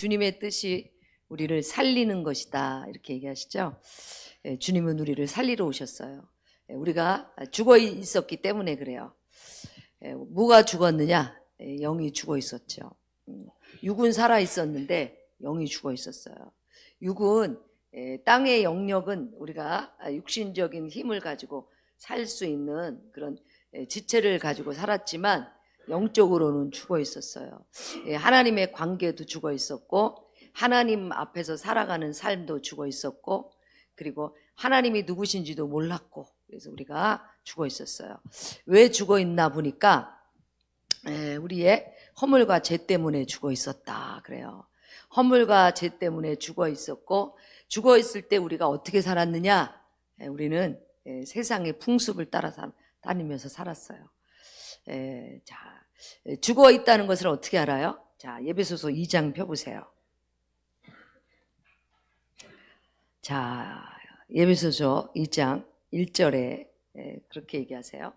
주님의 뜻이 우리를 살리는 것이다 이렇게 얘기하시죠. 주님은 우리를 살리러 오셨어요. 우리가 죽어 있었기 때문에 그래요. 뭐가 죽었느냐? 영이 죽어 있었죠. 육은 살아 있었는데 영이 죽어 있었어요. 육은 땅의 영역은 우리가 육신적인 힘을 가지고 살 수 있는 그런 지체를 가지고 살았지만 영적으로는 죽어 있었어요. 하나님의 관계도 죽어 있었고 하나님 앞에서 살아가는 삶도 죽어 있었고 그리고 하나님이 누구신지도 몰랐고 그래서 우리가 죽어 있었어요. 왜 죽어 있나 보니까 우리의 허물과 죄 때문에 죽어 있었다 그래요. 허물과 죄 때문에 죽어 있었고 죽어 있을 때 우리가 어떻게 살았느냐? 우리는 세상의 풍습을 따라 다니면서 살았어요. 자, 죽어 있다는 것을 어떻게 알아요? 자, 에베소서 2장 펴보세요. 자, 에베소서 2장 1절에 그렇게 얘기하세요.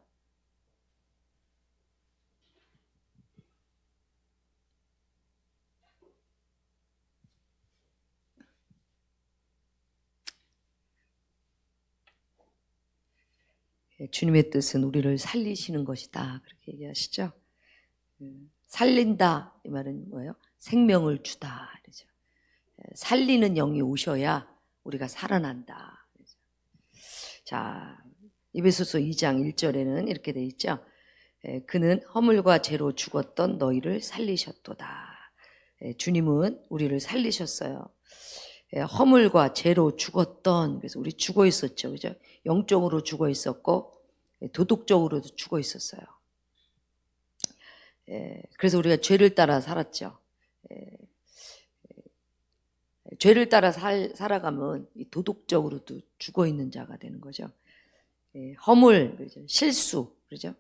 주님의 뜻은 우리를 살리시는 것이다 그렇게 얘기하시죠. 살린다 이 말은 뭐예요? 생명을 주다 그러죠. 살리는 영이 오셔야 우리가 살아난다. 자, 에베소서 2장 1절에는 이렇게 돼 있죠. 그는 허물과 죄로 죽었던 너희를 살리셨도다. 주님은 우리를 살리셨어요. 허물과 죄로 죽었던, 그래서 우리 죽어 있었죠. 그죠? 영적으로 죽어 있었고 도덕적으로도 죽어 있었어요. 그래서 우리가 죄를 따라 살았죠. 죄를 따라 살아가면 도덕적으로도 죽어 있는 자가 되는 거죠. 허물, 그렇죠? 실수, 그렇죠?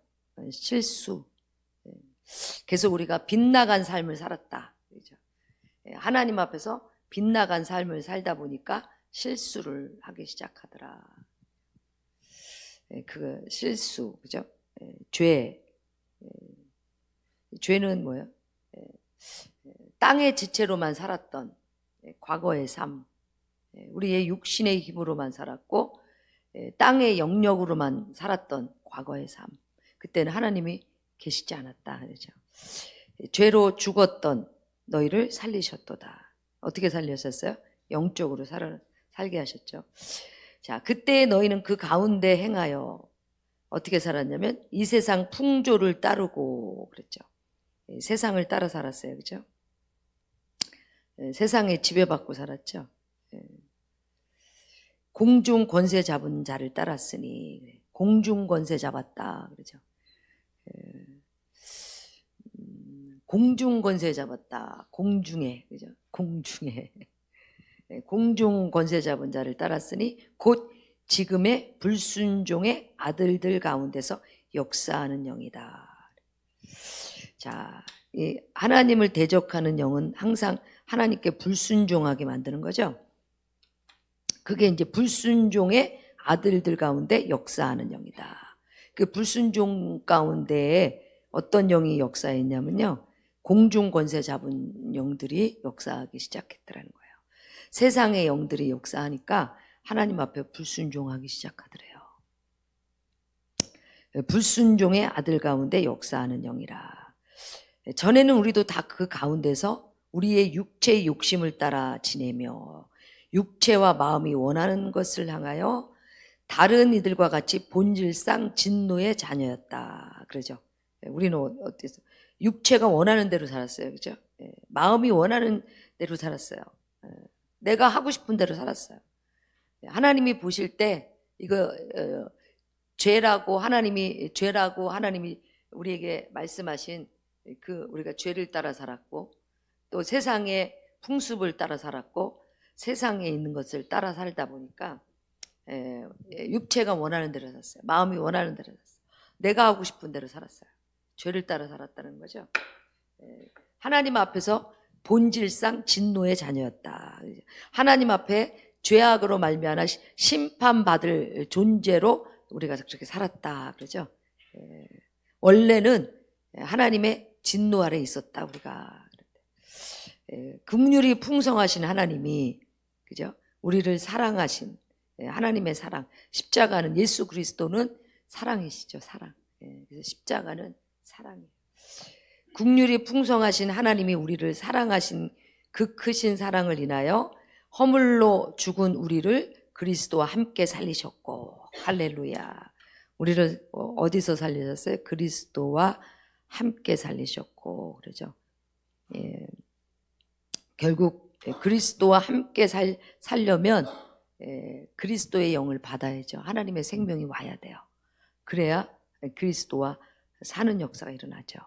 실수. 계속 우리가 빗나간 삶을 살았다. 그렇죠? 하나님 앞에서 빗나간 삶을 살다 보니까 실수를 하기 시작하더라. 그 실수, 그죠? 죄. 죄는 뭐예요? 땅의 지체로만 살았던 과거의 삶. 우리의 육신의 힘으로만 살았고 땅의 영역으로만 살았던 과거의 삶. 그때는 하나님이 계시지 않았다. 그렇죠? 죄로 죽었던 너희를 살리셨도다. 어떻게 살리셨어요? 영적으로 살게 하셨죠. 자, 그때 너희는 그 가운데 행하여 어떻게 살았냐면 이 세상 풍조를 따르고 그랬죠. 세상을 따라 살았어요. 그렇죠? 세상에 지배받고 살았죠. 공중 권세 잡은 자를 따랐으니 공중 권세 잡았다 그러죠. 공중 권세 잡았다. 공중에 그죠? 공중에 공중 권세 잡은 자를 따랐으니 곧 지금의 불순종의 아들들 가운데서 역사하는 영이다. 자, 이 하나님을 대적하는 영은 항상 하나님께 불순종하게 만드는 거죠. 그게 이제 불순종의 아들들 가운데 역사하는 영이다. 그 불순종 가운데에 어떤 영이 역사했냐면요. 공중 권세 잡은 영들이 역사하기 시작했더라는 거예요. 세상의 영들이 역사하니까 하나님 앞에 불순종하기 시작하더래요. 불순종의 아들 가운데 역사하는 영이라. 전에는 우리도 다 그 가운데서 우리의 육체의 욕심을 따라 지내며 육체와 마음이 원하는 것을 향하여 다른 이들과 같이 본질상 진노의 자녀였다. 그러죠. 우리는 어땠어? 육체가 원하는 대로 살았어요. 그죠? 마음이 원하는 대로 살았어요. 내가 하고 싶은 대로 살았어요. 하나님이 보실 때 이거 죄라고 하나님이 우리에게 말씀하신 그 우리가 죄를 따라 살았고 또 세상의 풍습을 따라 살았고 세상에 있는 것을 따라 살다 보니까 육체가 원하는 대로 살았어요. 마음이 원하는 대로 살았어요. 내가 하고 싶은 대로 살았어요. 죄를 따라 살았다는 거죠. 하나님 앞에서 본질상 진노의 자녀였다. 하나님 앞에 죄악으로 말미암아 심판받을 존재로 우리가 그렇게 살았다. 그러죠. 원래는 하나님의 진노 아래 있었다 우리가. 긍휼이 풍성하신 하나님이, 그죠? 우리를 사랑하신 하나님의 사랑, 십자가는, 예수 그리스도는 사랑이시죠, 사랑. 그래서 십자가는 사랑이에요. 긍휼이 풍성하신 하나님이 우리를 사랑하신 그 크신 사랑을 인하여 허물로 죽은 우리를 그리스도와 함께 살리셨고, 할렐루야. 우리를 어디서 살리셨어요? 그리스도와 함께 살리셨고, 그러죠. 결국 그리스도와 함께 살려면 그리스도의 영을 받아야죠. 하나님의 생명이 와야 돼요. 그래야 그리스도와 사는 역사가 일어나죠.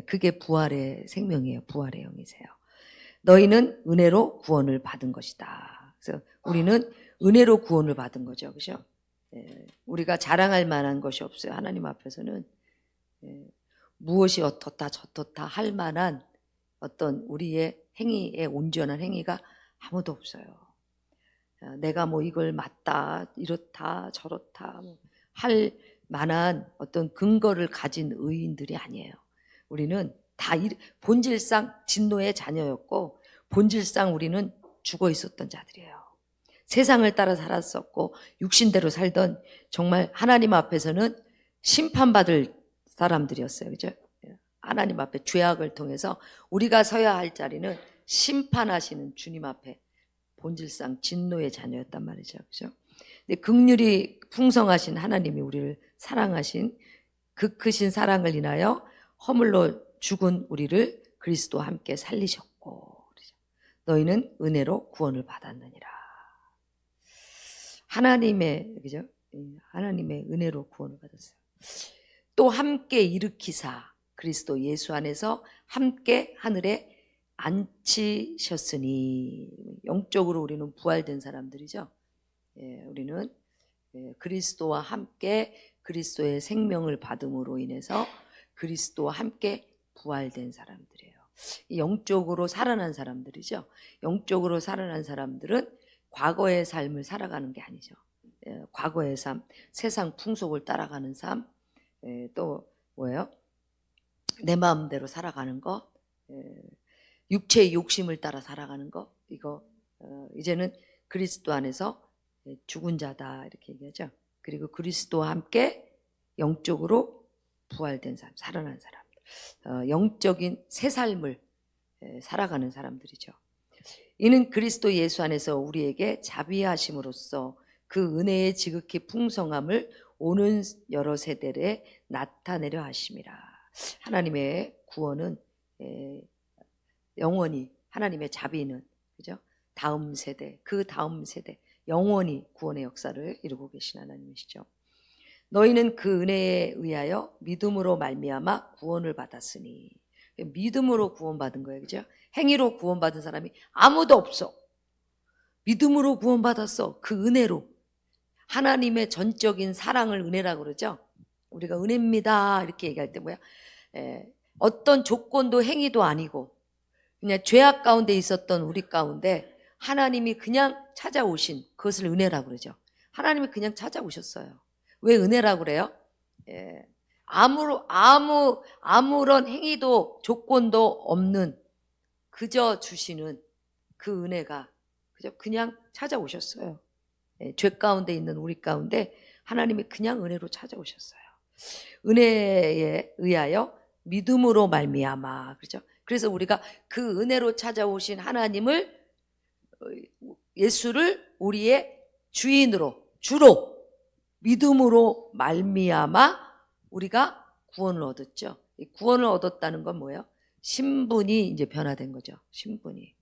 그게 부활의 생명이에요. 부활의 영이세요. 너희는 은혜로 구원을 받은 것이다. 그래서 우리는 은혜로 구원을 받은 거죠. 그죠? 우리가 자랑할 만한 것이 없어요. 하나님 앞에서는 무엇이 어떻다 저떻다 할 만한 어떤 우리의 행위의 온전한 행위가 아무도 없어요. 내가 뭐 이걸 맞다, 이렇다, 저렇다 할 만한 어떤 근거를 가진 의인들이 아니에요. 우리는 다 본질상 진노의 자녀였고, 본질상 우리는 죽어 있었던 자들이에요. 세상을 따라 살았었고 육신대로 살던, 정말 하나님 앞에서는 심판받을 사람들이었어요. 그죠? 하나님 앞에 죄악을 통해서 우리가 서야 할 자리는 심판하시는 주님 앞에 본질상 진노의 자녀였단 말이죠. 그죠? 근데 긍휼이 풍성하신 하나님이 우리를 사랑하신 그 크신 사랑을 인하여 허물로 죽은 우리를 그리스도와 함께 살리셨고, 그죠? 너희는 은혜로 구원을 받았느니라. 하나님의, 그죠? 하나님의 은혜로 구원을 받았어요. 또 함께 일으키사 그리스도 예수 안에서 함께 하늘에 앉히셨으니, 영적으로 우리는 부활된 사람들이죠. 우리는 그리스도와 함께 그리스도의 생명을 받음으로 인해서 그리스도와 함께 부활된 사람들이에요. 영적으로 살아난 사람들이죠. 영적으로 살아난 사람들은 과거의 삶을 살아가는 게 아니죠. 과거의 삶, 세상 풍속을 따라가는 삶, 또 뭐예요? 내 마음대로 살아가는 거, 육체의 욕심을 따라 살아가는 거, 이거 이제는 그리스도 안에서 죽은 자다 이렇게 얘기하죠. 그리고 그리스도와 함께 영적으로 부활된 사람, 살아난 사람, 영적인 새 삶을 살아가는 사람들이죠. 이는 그리스도 예수 안에서 우리에게 자비하심으로써 그 은혜의 지극히 풍성함을 오는 여러 세대에 나타내려 하심이라. 하나님의 구원은 영원히, 하나님의 자비는, 그죠? 다음 세대, 그 다음 세대 영원히 구원의 역사를 이루고 계신 하나님이시죠. 너희는 그 은혜에 의하여 믿음으로 말미암아 구원을 받았으니, 믿음으로 구원받은 거예요. 그죠? 행위로 구원받은 사람이 아무도 없어. 믿음으로 구원받았어. 그 은혜로. 하나님의 전적인 사랑을 은혜라고 그러죠. 우리가 은혜입니다 이렇게 얘기할 때 뭐야? 어떤 조건도 행위도 아니고 그냥 죄악 가운데 있었던 우리 가운데 하나님이 그냥 찾아오신, 그것을 은혜라고 그러죠. 하나님이 그냥 찾아오셨어요. 왜 은혜라고 그래요? 아무런 행위도 조건도 없는, 그저 주시는 그 은혜가 그냥 찾아오셨어요. 죄 가운데 있는 우리 가운데 하나님이 그냥 은혜로 찾아오셨어요. 은혜에 의하여 믿음으로 말미암아, 그렇죠? 그래서 우리가 그 은혜로 찾아오신 하나님을, 예수를 우리의 주로 믿음으로 말미암아 우리가 구원을 얻었죠. 이 구원을 얻었다는 건 뭐예요? 신분이 이제 변화된 거죠. 신분이.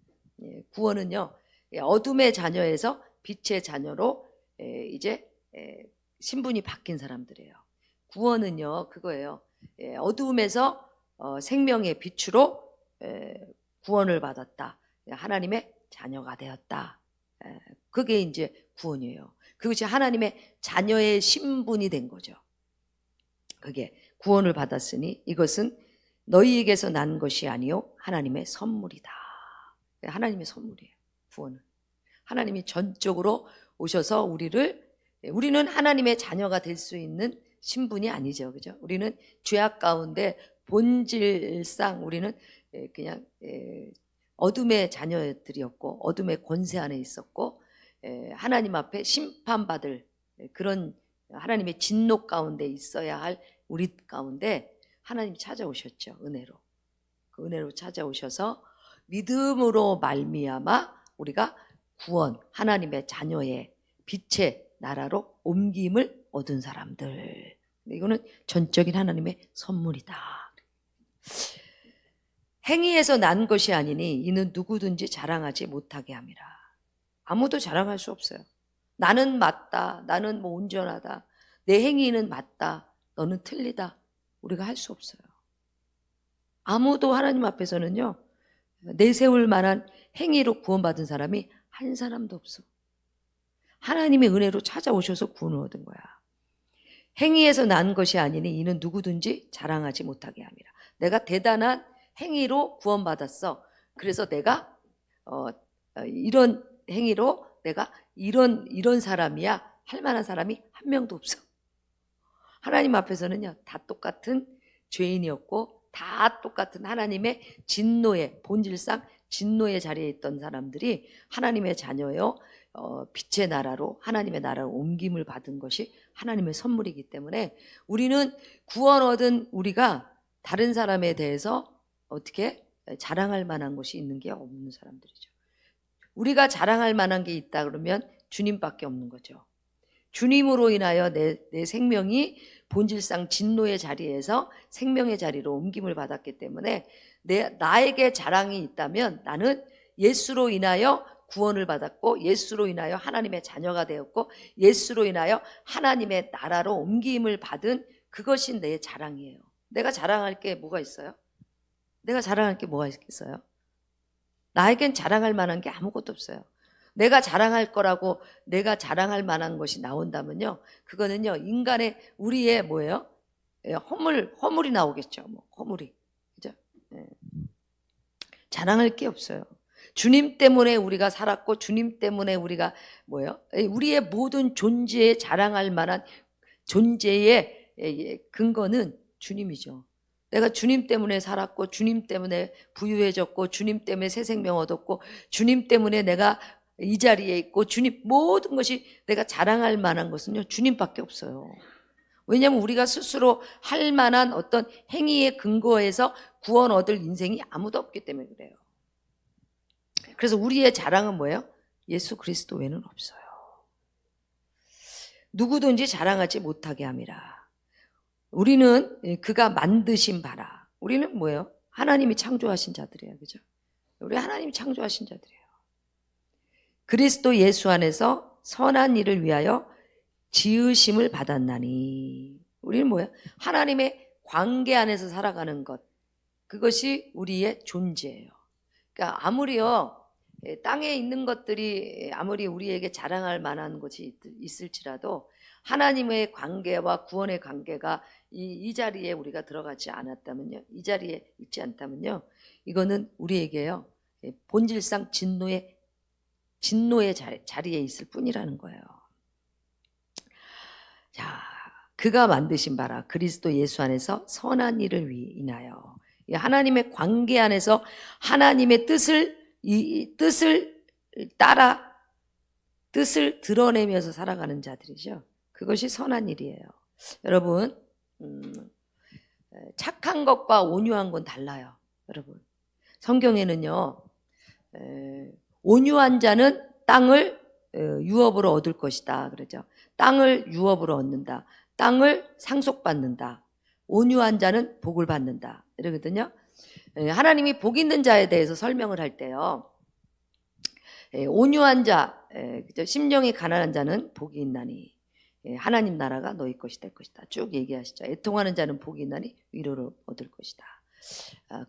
구원은요, 어둠의 자녀에서 빛의 자녀로 이제 신분이 바뀐 사람들이에요. 구원은요, 그거예요. 어둠에서 생명의 빛으로 구원을 받았다. 하나님의 자녀가 되었다. 그게 이제 구원이에요. 그것이 하나님의 자녀의 신분이 된 거죠. 그게 구원을 받았으니 이것은 너희에게서 난 것이 아니요 하나님의 선물이다. 하나님의 선물이에요. 구원은 하나님이 전적으로 오셔서 우리는 하나님의 자녀가 될 수 있는 신분이 아니죠. 그죠? 우리는 죄악 가운데 본질상 우리는 그냥 어둠의 자녀들이었고 어둠의 권세 안에 있었고 하나님 앞에 심판받을 그런 하나님의 진노 가운데 있어야 할 우리 가운데 하나님이 찾아오셨죠. 은혜로. 그 은혜로 찾아오셔서 믿음으로 말미암아 우리가 구원, 하나님의 자녀의 빛의 나라로 옮김을 얻은 사람들. 이거는 전적인 하나님의 선물이다. 행위에서 난 것이 아니니 이는 누구든지 자랑하지 못하게 함이라. 아무도 자랑할 수 없어요. 나는 맞다. 나는 뭐 온전하다. 내 행위는 맞다. 너는 틀리다. 우리가 할 수 없어요. 아무도 하나님 앞에서는요, 내세울 만한 행위로 구원받은 사람이 한 사람도 없어. 하나님의 은혜로 찾아오셔서 구원을 얻은 거야. 행위에서 난 것이 아니니 이는 누구든지 자랑하지 못하게 함이라. 내가 대단한 행위로 구원받았어. 그래서 내가 이런 행위로 내가 이런 사람이야 할 만한 사람이 한 명도 없어. 하나님 앞에서는요, 다 똑같은 죄인이었고 다 똑같은 하나님의 진노의 본질상 진노의 자리에 있던 사람들이 하나님의 자녀요, 빛의 나라로 하나님의 나라로 옮김을 받은 것이 하나님의 선물이기 때문에 우리는 구원 얻은 우리가 다른 사람에 대해서 어떻게 자랑할 만한 것이 있는 게 없는 사람들이죠. 우리가 자랑할 만한 게 있다 그러면 주님밖에 없는 거죠. 주님으로 인하여 내 생명이 본질상 진노의 자리에서 생명의 자리로 옮김을 받았기 때문에 나에게 자랑이 있다면 나는 예수로 인하여 구원을 받았고 예수로 인하여 하나님의 자녀가 되었고 예수로 인하여 하나님의 나라로 옮김을 받은 그것이 내 자랑이에요. 내가 자랑할 게 뭐가 있어요? 내가 자랑할 게 뭐가 있겠어요? 나에겐 자랑할 만한 게 아무것도 없어요. 내가 자랑할 거라고 내가 자랑할 만한 것이 나온다면요, 그거는요 인간의 우리의 뭐예요? 허물이 나오겠죠. 뭐 허물이, 그죠? 자랑할 게 없어요. 주님 때문에 우리가 살았고 주님 때문에 우리가 뭐예요? 우리의 모든 존재에 자랑할 만한 존재의 근거는 주님이죠. 내가 주님 때문에 살았고 주님 때문에 부유해졌고 주님 때문에 새 생명 얻었고 주님 때문에 내가 이 자리에 있고 주님 모든 것이 내가 자랑할 만한 것은요 주님밖에 없어요. 왜냐하면 우리가 스스로 할 만한 어떤 행위의 근거에서 구원 얻을 인생이 아무도 없기 때문에 그래요. 그래서 우리의 자랑은 뭐예요? 예수 그리스도 외에는 없어요. 누구든지 자랑하지 못하게 함이라. 우리는 그가 만드신 바라. 우리는 뭐예요? 하나님이 창조하신 자들이에요. 그죠? 우리 하나님이 창조하신 자들이에요. 그리스도 예수 안에서 선한 일을 위하여 지으심을 받았나니. 우리는 뭐예요? 하나님의 관계 안에서 살아가는 것. 그것이 우리의 존재예요. 그러니까 아무리요, 땅에 있는 것들이 아무리 우리에게 자랑할 만한 것이 있을지라도 하나님의 관계와 구원의 관계가 이 자리에 우리가 들어가지 않았다면요, 이 자리에 있지 않다면요, 이거는 우리에게요 본질상 진노의 자리에 있을 뿐이라는 거예요. 자, 그가 만드신 바라 그리스도 예수 안에서 선한 일을 인하여 하나님의 관계 안에서 하나님의 뜻을 따라 뜻을 드러내면서 살아가는 자들이죠. 그것이 선한 일이에요. 여러분, 착한 것과 온유한 건 달라요. 여러분, 성경에는요, 온유한 자는 땅을 유업으로 얻을 것이다 그러죠. 땅을 유업으로 얻는다. 땅을 상속받는다. 온유한 자는 복을 받는다. 이러거든요. 하나님이 복 있는 자에 대해서 설명을 할 때요, 온유한 자, 심령이 가난한 자는 복이 있나니 하나님 나라가 너희 것이 될 것이다. 쭉 얘기하시죠. 애통하는 자는 복이 있나니 위로를 얻을 것이다.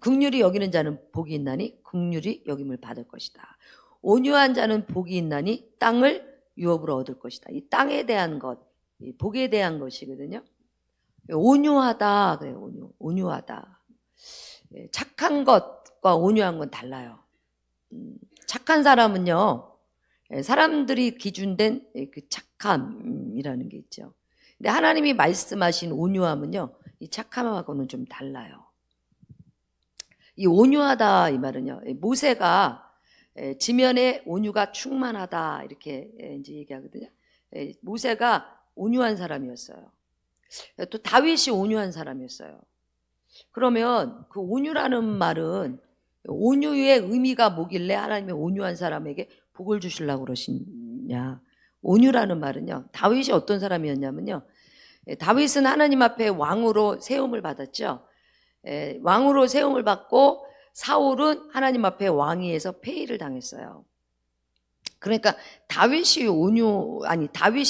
긍휼히 여기는 자는 복이 있나니 긍휼히 여김을 받을 것이다. 온유한 자는 복이 있나니 땅을 유업으로 얻을 것이다. 이 땅에 대한 것, 이 복에 대한 것이거든요. 온유하다 그래요. 온유하다. 착한 것과 온유한 건 달라요. 착한 사람은요, 사람들이 기준된 그 착함이라는 게 있죠. 근데 하나님이 말씀하신 온유함은요, 이 착함하고는 좀 달라요. 이 온유하다 이 말은요, 모세가 지면에 온유가 충만하다 이렇게 이제 얘기하거든요. 모세가 온유한 사람이었어요. 또 다윗이 온유한 사람이었어요. 그러면 그 온유라는 말은 온유의 의미가 뭐길래 하나님이 온유한 사람에게 복을 주시려고 그러시냐. 온유라는 말은요, 다윗이 어떤 사람이었냐면요, 다윗은 하나님 앞에 왕으로 세움을 받았죠. 왕으로 세움을 받고 사울은 하나님 앞에 왕위에서 폐위를 당했어요. 그러니까 다윗이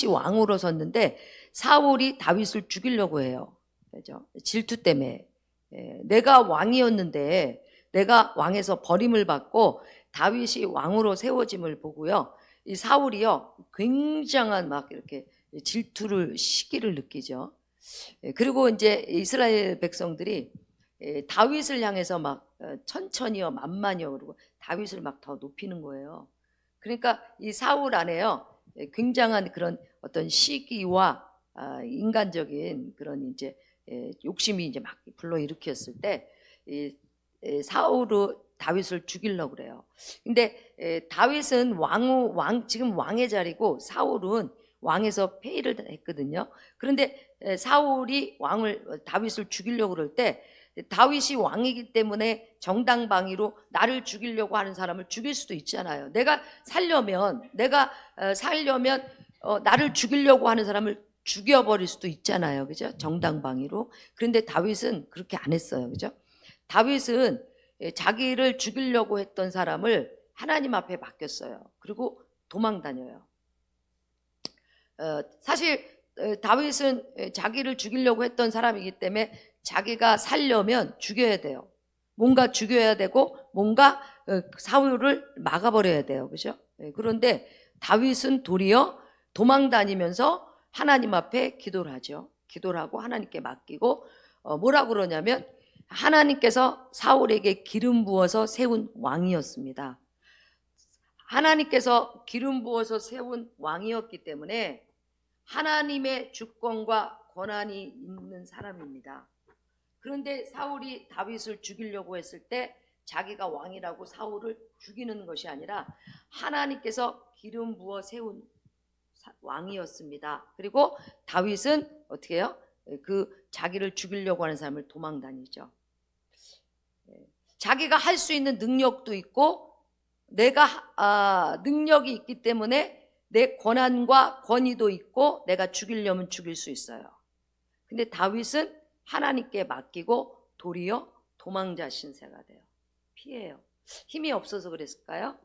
왕으로 섰는데 사울이 다윗을 죽이려고 해요. 그죠? 질투 때문에. 내가 왕이었는데 내가 왕에서 버림을 받고 다윗이 왕으로 세워짐을 보고요, 이 사울이요 굉장한 막 이렇게 시기를 느끼죠. 그리고 이제 이스라엘 백성들이 다윗을 향해서 막 천천히요 만만히요 그러고 다윗을 막 더 높이는 거예요. 그러니까 이 사울 안에요 굉장한 그런 어떤 시기와 인간적인 그런 이제 욕심이 이제 막 불러일으켰을 때 사울은 다윗을 죽이려고 그래요. 근데 다윗은 지금 왕의 자리고 사울은 왕에서 폐위를 했거든요. 그런데 사울이 다윗을 죽이려고 그럴 때 다윗이 왕이기 때문에 정당방위로 나를 죽이려고 하는 사람을 죽일 수도 있잖아요. 내가 살려면 나를 죽이려고 하는 사람을 죽여버릴 수도 있잖아요. 그죠? 정당방위로. 그런데 다윗은 그렇게 안 했어요. 그죠? 다윗은 자기를 죽이려고 했던 사람을 하나님 앞에 맡겼어요. 그리고 도망 다녀요. 사실 다윗은 자기를 죽이려고 했던 사람이기 때문에 자기가 살려면 죽여야 돼요. 뭔가 죽여야 되고 뭔가 사울을 막아버려야 돼요. 그죠? 그런데 다윗은 도리어 도망 다니면서 하나님 앞에 기도를 하죠. 기도를 하고 하나님께 맡기고 뭐라고 그러냐면 하나님께서 사울에게 기름 부어서 세운 왕이었습니다. 하나님께서 기름 부어서 세운 왕이었기 때문에 하나님의 주권과 권한이 있는 사람입니다. 그런데 사울이 다윗을 죽이려고 했을 때 자기가 왕이라고 사울을 죽이는 것이 아니라 하나님께서 기름 부어 세운 왕이었습니다. 그리고 다윗은 어떻게 해요? 그 자기를 죽이려고 하는 사람을 도망 다니죠. 자기가 할 수 있는 능력도 있고 내가 능력이 있기 때문에 내 권한과 권위도 있고 내가 죽이려면 죽일 수 있어요. 근데 다윗은 하나님께 맡기고 도리어 도망자 신세가 돼요. 피해요. 힘이 없어서 그랬을까요?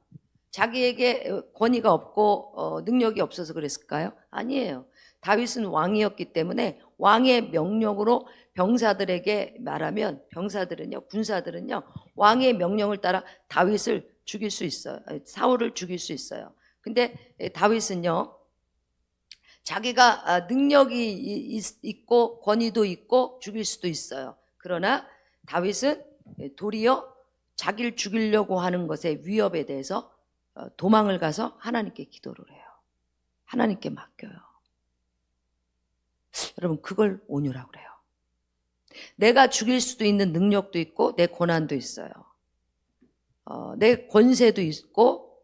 자기에게 권위가 없고 능력이 없어서 그랬을까요? 아니에요. 다윗은 왕이었기 때문에 왕의 명령으로 병사들에게 말하면 군사들은요 왕의 명령을 따라 다윗을 죽일 수 있어요. 사울을 죽일 수 있어요. 근데 다윗은요 자기가 능력이 있고 권위도 있고 죽일 수도 있어요. 그러나 다윗은 도리어 자기를 죽이려고 하는 것의 위협에 대해서 도망을 가서 하나님께 기도를 해요. 하나님께 맡겨요. 여러분 그걸 온유라고 그래요. 내가 죽일 수도 있는 능력도 있고 내 권한도 있어요. 내 권세도 있고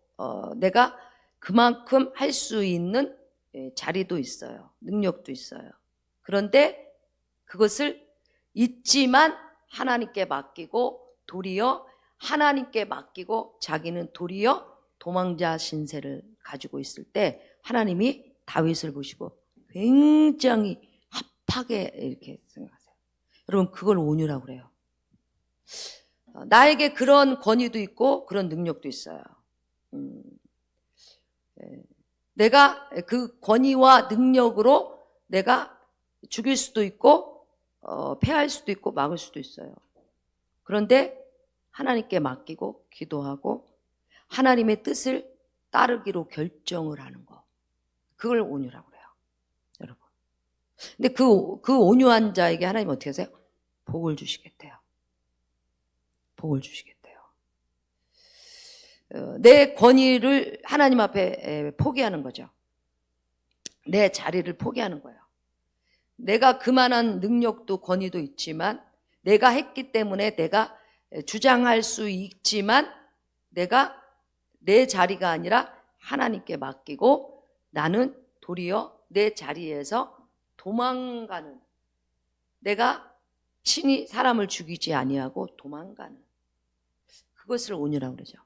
내가 그만큼 할 수 있는 자리도 있어요. 능력도 있어요. 그런데 그것을 잊지만 하나님께 맡기고 도리어 하나님께 맡기고 자기는 도리어 도망자 신세를 가지고 있을 때 하나님이 다윗을 보시고 굉장히 합하게 이렇게 생각하세요. 여러분 그걸 온유라고 그래요. 나에게 그런 권위도 있고 그런 능력도 있어요. 내가 그 권위와 능력으로 내가 죽일 수도 있고 패할 수도 있고 막을 수도 있어요. 그런데 하나님께 맡기고 기도하고 하나님의 뜻을 따르기로 결정을 하는 거, 그걸 온유라고 그래요. 여러분. 근데 그 온유한 자에게 하나님 어떻게 하세요? 복을 주시겠대요. 복을 주시겠대요. 내 권위를 하나님 앞에 포기하는 거죠. 내 자리를 포기하는 거예요. 내가 그만한 능력도 권위도 있지만 내가 했기 때문에 내가 주장할 수 있지만 내가 내 자리가 아니라 하나님께 맡기고 나는 도리어 내 자리에서 도망가는, 내가 친히 사람을 죽이지 아니하고 도망가는, 그것을 온유라고 그러죠.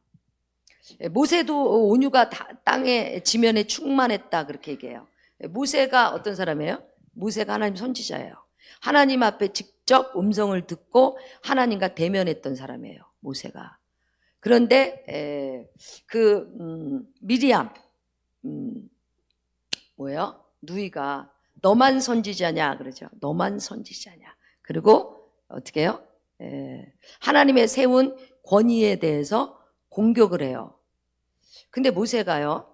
모세도 온유가 땅의 지면에 충만했다 그렇게 얘기해요. 모세가 어떤 사람이에요? 모세가 하나님 선지자예요. 하나님 앞에 직접 음성을 듣고 하나님과 대면했던 사람이에요, 모세가. 그런데 미리암 뭐예요? 누이가 너만 선지자냐 그러죠. 너만 선지자냐. 그리고 어떻게 해요? 하나님의 세운 권위에 대해서 공격을 해요. 근데 모세가요,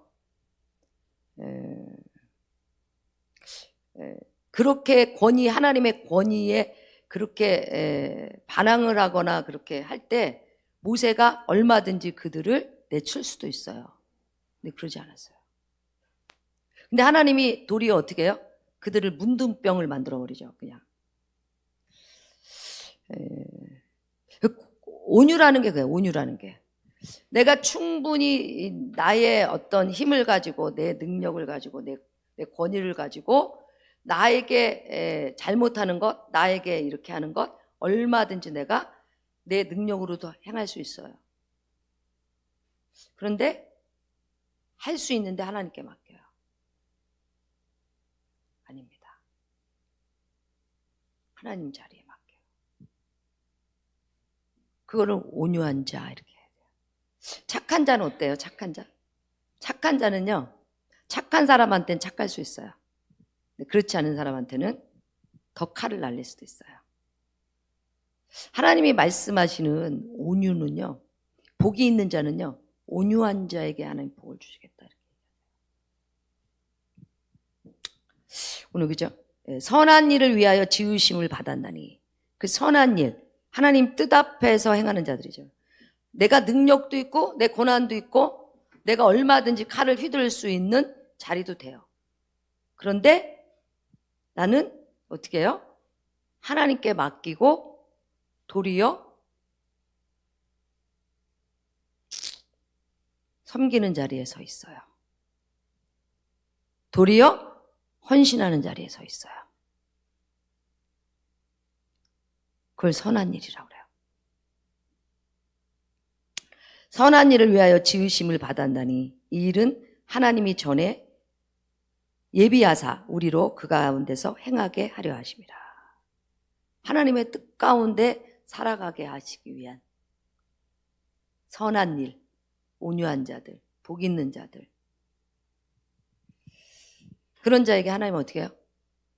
그렇게 하나님의 권위에 그렇게 반항을 하거나 그렇게 할 때 모세가 얼마든지 그들을 내칠 수도 있어요. 근데 그러지 않았어요. 근데 하나님이 도리어 어떻게 해요? 그들을 문둥병을 만들어 버리죠. 그냥. 온유라는 게 그래요. 온유라는 게. 내가 충분히 나의 어떤 힘을 가지고 내 능력을 가지고 내 권위를 가지고 나에게 잘못하는 것, 나에게 이렇게 하는 것 얼마든지 내가 내 능력으로도 행할 수 있어요. 그런데 할 수 있는데 하나님께 맡겨요. 아닙니다. 하나님 자리에 맡겨요. 그거를 온유한 자 이렇게 해야 돼요. 착한 자는 어때요? 착한 자? 착한 자는요, 착한 사람한테는 착할 수 있어요. 그렇지 않은 사람한테는 더 칼을 날릴 수도 있어요. 하나님이 말씀하시는 온유는요, 복이 있는 자는요, 온유한 자에게 하나님 복을 주시겠다 이렇게. 오늘 그죠? 선한 일을 위하여 지으심을 받았나니, 그 선한 일, 하나님 뜻 앞에서 행하는 자들이죠. 내가 능력도 있고 내 고난도 있고 내가 얼마든지 칼을 휘두를 수 있는 자리도 돼요. 그런데 나는 어떻게 해요? 하나님께 맡기고 도리어 섬기는 자리에 서 있어요. 도리어 헌신하는 자리에 서 있어요. 그걸 선한 일이라고 그래요. 선한 일을 위하여 지으심을 받았나니 이 일은 하나님이 전에 예비하사 우리로 그 가운데서 행하게 하려 하심이라. 하나님의 뜻 가운데 살아가게 하시기 위한 선한 일, 온유한 자들, 복 있는 자들, 그런 자에게 하나님은 어떻게 해요?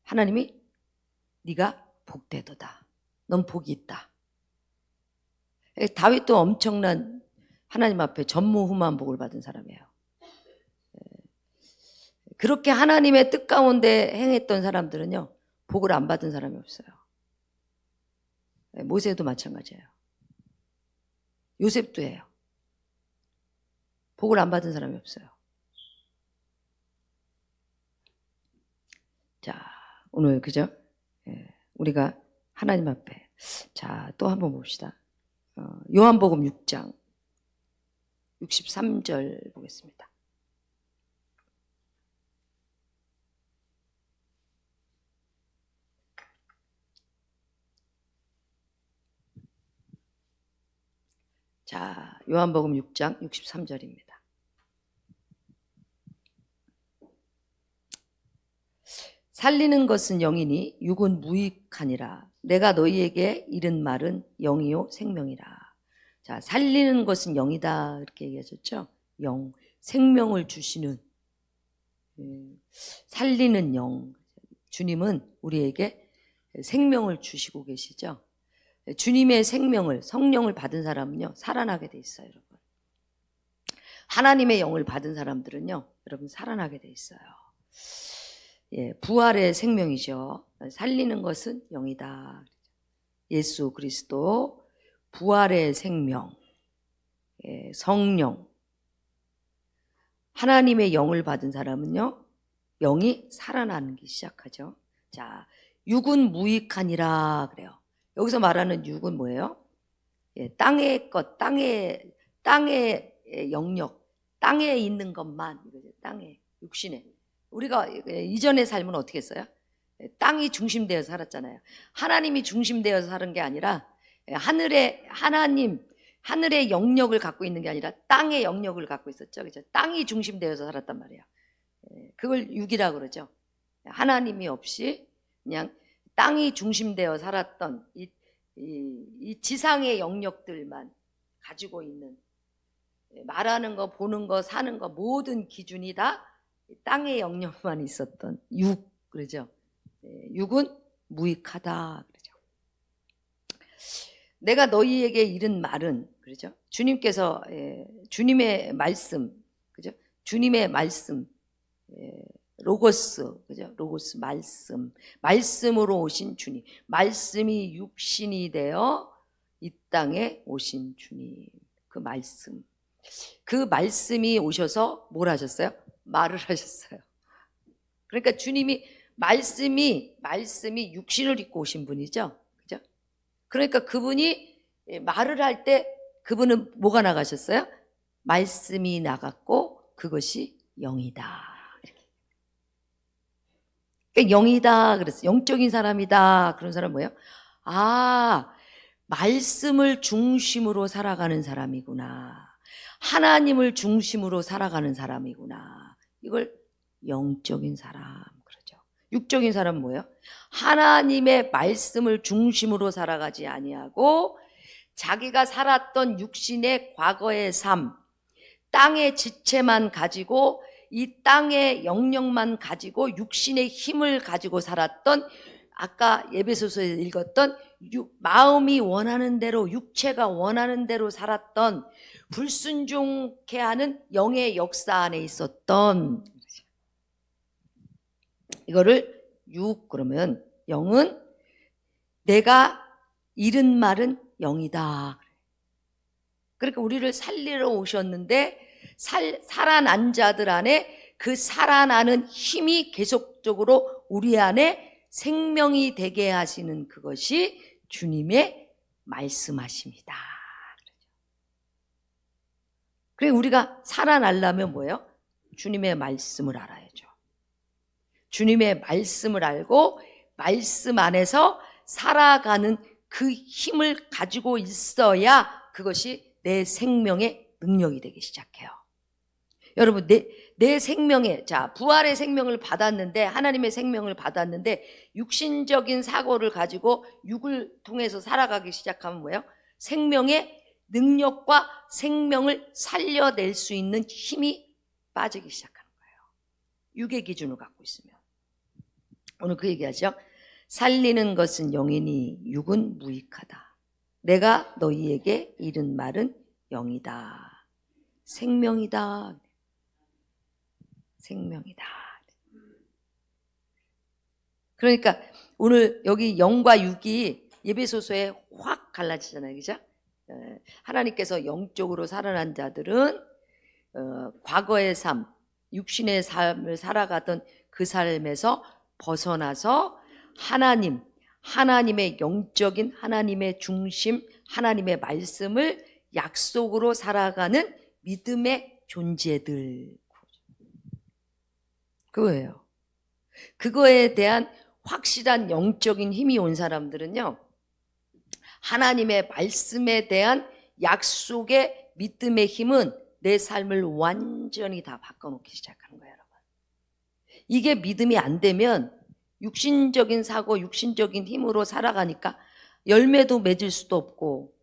하나님이 네가 복되도다. 넌 복이 있다. 다윗도 엄청난 하나님 앞에 전무후무한 복을 받은 사람이에요. 그렇게 하나님의 뜻 가운데 행했던 사람들은요, 복을 안 받은 사람이 없어요. 모세도 마찬가지예요. 요셉도 해요. 복을 안 받은 사람이 없어요. 자, 오늘 그죠? 우리가 하나님 앞에, 자, 또 한번 봅시다. 요한복음 6장 63절 보겠습니다. 자, 요한복음 6장 63절입니다. 살리는 것은 영이니 육은 무익하니라. 내가 너희에게 이른 말은 영이요 생명이라. 자, 살리는 것은 영이다 이렇게 얘기하셨죠. 영, 생명을 주시는, 살리는 영. 주님은 우리에게 생명을 주시고 계시죠. 주님의 생명을, 성령을 받은 사람은요, 살아나게 돼 있어요, 여러분. 하나님의 영을 받은 사람들은요, 여러분 살아나게 돼 있어요. 부활의 생명이죠. 살리는 것은 영이다. 예수 그리스도, 부활의 생명, 성령. 하나님의 영을 받은 사람은요, 영이 살아나기 시작하죠. 자, 육은 무익하니라 그래요. 여기서 말하는 육은 뭐예요? 땅의 것, 땅의 영역, 땅에 있는 것만, 땅에, 육신에. 우리가 이전의 삶은 어떻게 했어요? 땅이 중심되어 살았잖아요. 하나님이 중심되어서 사는 게 아니라 하늘의 영역을 갖고 있는 게 아니라 땅의 영역을 갖고 있었죠. 그죠? 땅이 중심되어서 살았단 말이에요. 그걸 육이라고 그러죠. 하나님이 없이 그냥 땅이 중심되어 살았던 이 지상의 영역들만 가지고 있는, 말하는 거, 보는 거, 사는 거 모든 기준이 다 땅의 영역만 있었던 육, 그러죠. 육은 무익하다, 그러죠. 내가 너희에게 이른 말은, 그러죠. 주님께서 주님의 말씀, 그죠? 주님의 말씀, 로고스, 그죠? 로고스 말씀, 말씀으로 오신 주님, 말씀이 육신이 되어 이 땅에 오신 주님, 그 말씀, 그 말씀이 오셔서 뭘 하셨어요? 말을 하셨어요. 그러니까 주님이 말씀이 육신을 입고 오신 분이죠, 그죠? 그러니까 그분이 말을 할 때 그분은 뭐가 나가셨어요? 말씀이 나갔고 그것이 영이다. 그러니까 영이다 그랬어요. 영적인 사람이다. 그런 사람 뭐예요? 아, 말씀을 중심으로 살아가는 사람이구나. 하나님을 중심으로 살아가는 사람이구나. 이걸 영적인 사람 그러죠. 육적인 사람은 뭐예요? 하나님의 말씀을 중심으로 살아가지 아니하고 자기가 살았던 육신의 과거의 삶, 땅의 지체만 가지고 이 땅의 영역만 가지고 육신의 힘을 가지고 살았던, 아까 에베소서에 읽었던 마음이 원하는 대로, 육체가 원하는 대로 살았던, 불순종케 하는 영의 역사 안에 있었던, 이거를 육, 그러면 영은 내가 잃은 말은 영이다. 그러니까 우리를 살리러 오셨는데 살아난 자들 안에 그 살아나는 힘이 계속적으로 우리 안에 생명이 되게 하시는 그것이 주님의 말씀하십니다. 그래, 우리가 살아나려면 뭐예요? 주님의 말씀을 알아야죠. 주님의 말씀을 알고 말씀 안에서 살아가는 그 힘을 가지고 있어야 그것이 내 생명의 능력이 되기 시작해요. 여러분, 내 생명에, 자, 부활의 생명을 받았는데, 하나님의 생명을 받았는데 육신적인 사고를 가지고 육을 통해서 살아가기 시작하면 뭐예요? 생명의 능력과 생명을 살려낼 수 있는 힘이 빠지기 시작하는 거예요. 육의 기준을 갖고 있으면. 오늘 그 얘기하죠. 살리는 것은 영이니 육은 무익하다. 내가 너희에게 이른 말은 영이다. 생명이다. 생명이다. 그러니까 오늘 여기 영과 육이 예배소서에 확 갈라지잖아요. 그죠? 하나님께서 영적으로 살아난 자들은 과거의 삶, 육신의 삶을 살아가던 그 삶에서 벗어나서 하나님의 영적인 하나님의 중심, 하나님의 말씀을 약속으로 살아가는 믿음의 존재들. 그거예요. 그거에 대한 확실한 영적인 힘이 온 사람들은요, 하나님의 말씀에 대한 약속의 믿음의 힘은 내 삶을 완전히 다 바꿔놓기 시작하는 거예요, 여러분. 이게 믿음이 안 되면 육신적인 사고, 육신적인 힘으로 살아가니까 열매도 맺을 수도 없고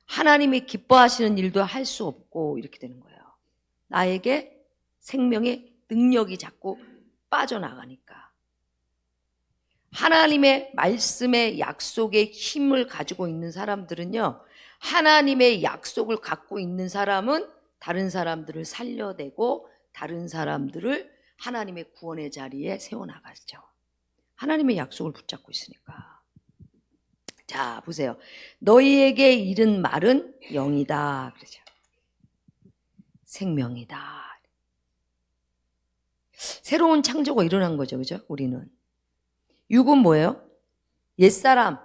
하나님이 기뻐하시는 일도 할 수 없고 이렇게 되는 거예요. 나에게 생명의 능력이 자꾸 빠져나가니까. 하나님의 말씀의 약속의 힘을 가지고 있는 사람들은요, 하나님의 약속을 갖고 있는 사람은 다른 사람들을 살려내고 다른 사람들을 하나님의 구원의 자리에 세워나가죠. 하나님의 약속을 붙잡고 있으니까. 자, 보세요. 너희에게 이른 말은 영이다. 그러죠. 생명이다. 새로운 창조가 일어난 거죠. 그죠? 우리는. 육은 뭐예요? 옛사람.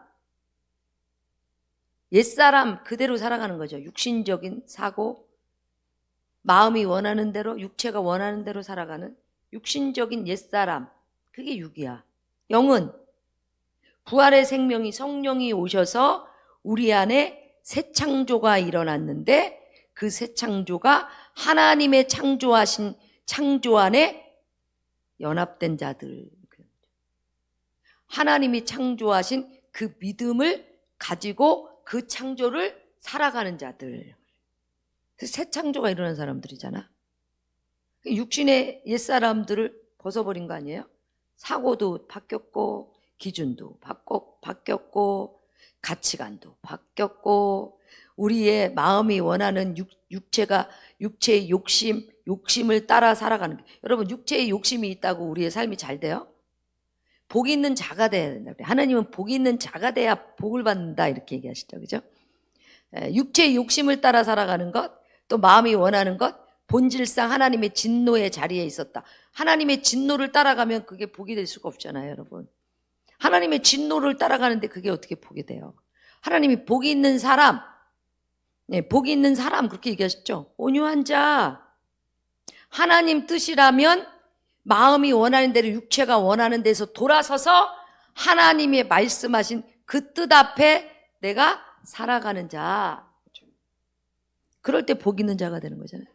옛사람 그대로 살아가는 거죠. 육신적인 사고, 마음이 원하는 대로, 육체가 원하는 대로 살아가는 육신적인 옛사람, 그게 육이야. 영은 부활의 생명이 성령이 오셔서 우리 안에 새 창조가 일어났는데 그 새 창조가 하나님의 창조하신 창조 안에 연합된 자들, 하나님이 창조하신 그 믿음을 가지고 그 창조를 살아가는 자들, 새 창조가 일어난 사람들이잖아. 육신의 옛사람들을 벗어버린 거 아니에요? 사고도 바뀌었고 기준도 바뀌었고 가치관도 바뀌었고 우리의 마음이 원하는 육체의 욕심을 따라 살아가는 게, 여러분 육체의 욕심이 있다고 우리의 삶이 잘 돼요? 복 있는 자가 돼야 된다. 하나님은 복 있는 자가 돼야 복을 받는다 이렇게 얘기하시죠. 그죠? 육체의 욕심을 따라 살아가는 것, 또 마음이 원하는 것, 본질상 하나님의 진노의 자리에 있었다. 하나님의 진노를 따라가면 그게 복이 될 수가 없잖아요, 여러분. 하나님의 진노를 따라가는데 그게 어떻게 복이 돼요? 하나님이 복이 있는 사람, 복이 있는 사람 그렇게 얘기하셨죠. 온유한 자, 하나님 뜻이라면 마음이 원하는 대로 육체가 원하는 데서 돌아서서 하나님의 말씀하신 그 뜻 앞에 내가 살아가는 자. 그럴 때 복 있는 자가 되는 거잖아요.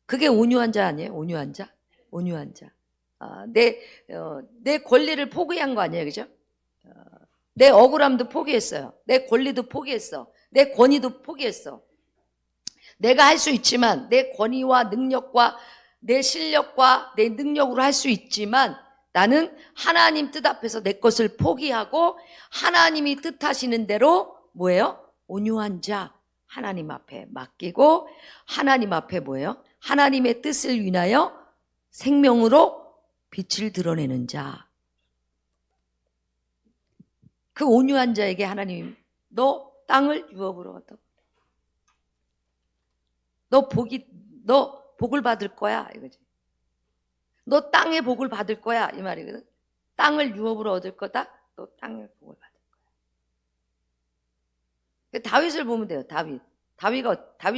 그게 온유한 자 아니에요? 온유한 자? 온유한 자. 내 권리를 포기한 거 아니에요? 그죠? 내 억울함도 포기했어요. 내 권리도 포기했어. 내 권위도 포기했어. 내가 할 수 있지만 내 권위와 능력과 내 실력과 내 능력으로 할 수 있지만 나는 하나님 뜻 앞에서 내 것을 포기하고 하나님이 뜻하시는 대로 뭐예요? 온유한 자, 하나님 앞에 맡기고 하나님 앞에 뭐예요? 하나님의 뜻을 위하여 생명으로 빛을 드러내는 자. 그 온유한 자에게 하나님, 너 땅을 유업으로 얻어. 너 복을 받을 거야 이거지. 너 땅의 복을 받을 거야 이 말이거든. 땅을 유업으로 얻을 거다. 너 땅의 복을 받을 거야. 다윗을 보면 돼요. 다윗이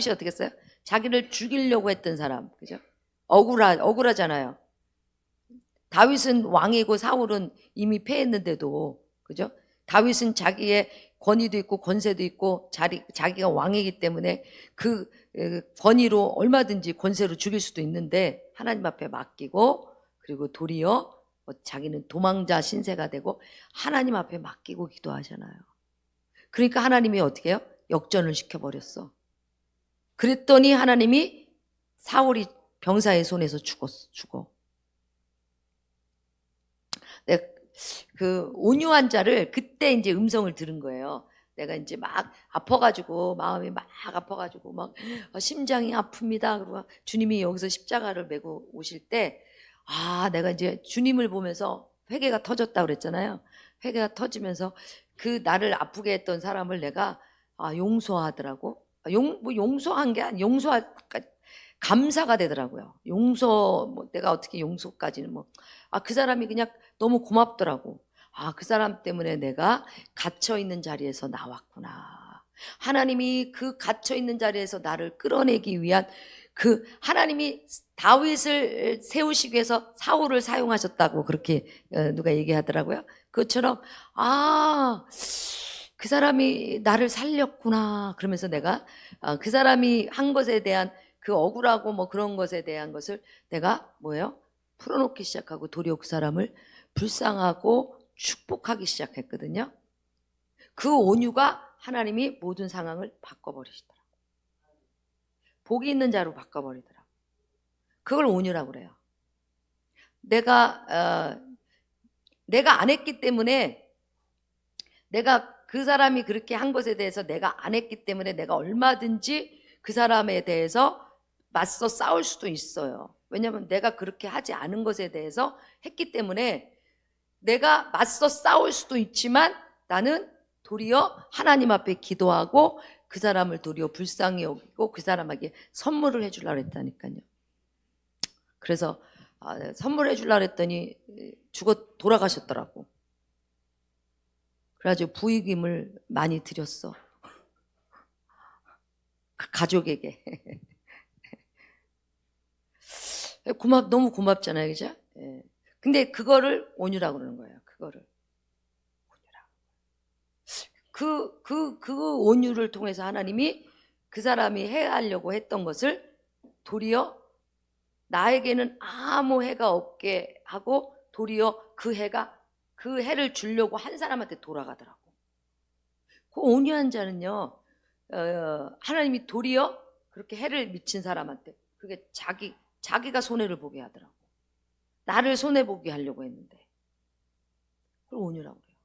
어떻게 했어요? 자기를 죽이려고 했던 사람, 그죠? 억울하잖아요. 다윗은 왕이고 사울은 이미 패했는데도, 그죠? 다윗은 자기의 권위도 있고 권세도 있고 자기가 왕이기 때문에 그 권위로 얼마든지 권세로 죽일 수도 있는데 하나님 앞에 맡기고 그리고 도리어 자기는 도망자 신세가 되고 하나님 앞에 맡기고 기도하잖아요. 그러니까 하나님이 어떻게 해요? 역전을 시켜버렸어. 그랬더니 하나님이 사울이 병사의 손에서 죽어. 그 온유한 자를 그때 이제 음성을 들은 거예요. 내가 이제 막 아파가지고 마음이 막 아파가지고 막 심장이 아픕니다. 그리고 주님이 여기서 십자가를 메고 오실 때 내가 이제 주님을 보면서 회개가 터졌다 그랬잖아요. 회개가 터지면서 그 나를 아프게 했던 사람을 내가 용서하더라고. 용서한 게 아니라 감사가 되더라고요. 내가 어떻게 용서까지는 그 사람이 그냥 너무 고맙더라고. 그 사람 때문에 내가 갇혀있는 자리에서 나왔구나. 하나님이 그 갇혀있는 자리에서 나를 끌어내기 위한 그 하나님이 다윗을 세우시기 위해서 사울을 사용하셨다고 그렇게 누가 얘기하더라고요. 그것처럼 그 사람이 나를 살렸구나. 그러면서 내가 그 사람이 한 것에 대한 그 억울하고 그런 것에 대한 것을 내가 풀어놓기 시작하고 도리어 그 사람을 불쌍하고 축복하기 시작했거든요. 그 온유가 하나님이 모든 상황을 바꿔버리시더라고요. 복이 있는 자로 바꿔버리더라고요. 그걸 온유라고 그래요. 내가 안 했기 때문에 내가 그 사람이 그렇게 한 것에 대해서 내가 안 했기 때문에 내가 얼마든지 그 사람에 대해서 맞서 싸울 수도 있어요. 왜냐하면 내가 그렇게 하지 않은 것에 대해서 했기 때문에 내가 맞서 싸울 수도 있지만 나는 도리어 하나님 앞에 기도하고 그 사람을 도리어 불쌍히 여기고 그 사람에게 선물을 해주려고 했다니까요. 그래서 선물해 주려고 했더니 돌아가셨더라고. 그래가지고 부익임을 많이 드렸어. 가족에게. 너무 고맙잖아요, 그죠? 예. 근데 그거를 온유라고 그러는 거예요. 그거를 온유라고. 그 온유를 통해서 하나님이 그 사람이 해하려고 했던 것을 도리어 나에게는 아무 해가 없게 하고 도리어 그 해를 주려고 한 사람한테 돌아가더라고. 그 온유한 자는요, 하나님이 도리어 그렇게 해를 미친 사람한테 그게 자기가 손해를 보게 하더라고. 나를 손해 보게 하려고 했는데 그걸 온유라고 그래요.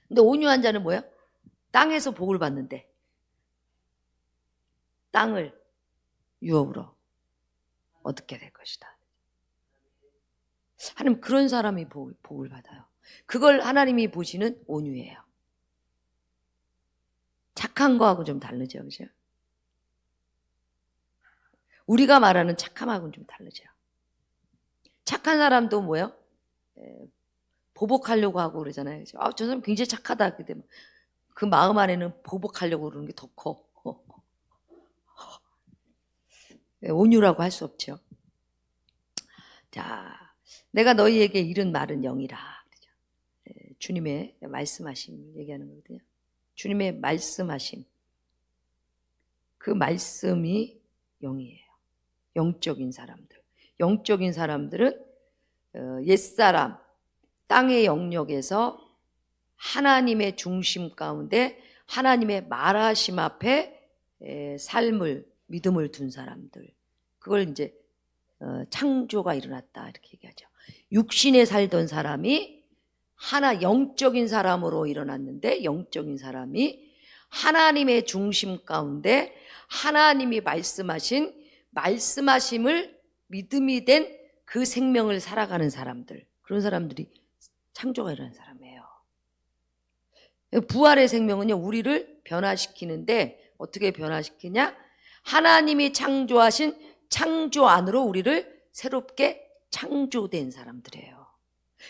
근데 온유한 자는 뭐예요? 땅에서 복을 받는데 땅을 유업으로 얻게 될 것이다. 하나님 그런 사람이 복을 받아요. 그걸 하나님이 보시는 온유예요. 착한 거하고 좀 다르죠, 그죠? 우리가 말하는 착함하고는 좀 다르죠. 착한 사람도 뭐예요? 보복하려고 하고 그러잖아요. 그죠? 저 사람 굉장히 착하다. 그때 그 마음 안에는 보복하려고 그러는 게 더 커. 온유라고 할 수 없죠. 자, 내가 너희에게 이른 말은 영이라. 주님의 말씀하심 얘기하는 거거든요. 주님의 말씀하심. 그 말씀이 영이에요. 영적인 사람들. 영적인 사람들은 옛사람, 땅의 영역에서 하나님의 중심 가운데 하나님의 말하심 앞에 삶을, 믿음을 둔 사람들. 그걸 이제 창조가 일어났다 이렇게 얘기하죠. 육신에 살던 사람이 하나 영적인 사람으로 일어났는데 영적인 사람이 하나님의 중심 가운데 하나님이 말씀하심을 믿음이 된 그 생명을 살아가는 사람들, 그런 사람들이 창조가 일어난 사람이에요. 부활의 생명은요, 우리를 변화시키는데 어떻게 변화시키냐? 하나님이 창조하신 창조 안으로 우리를 새롭게 창조된 사람들이에요.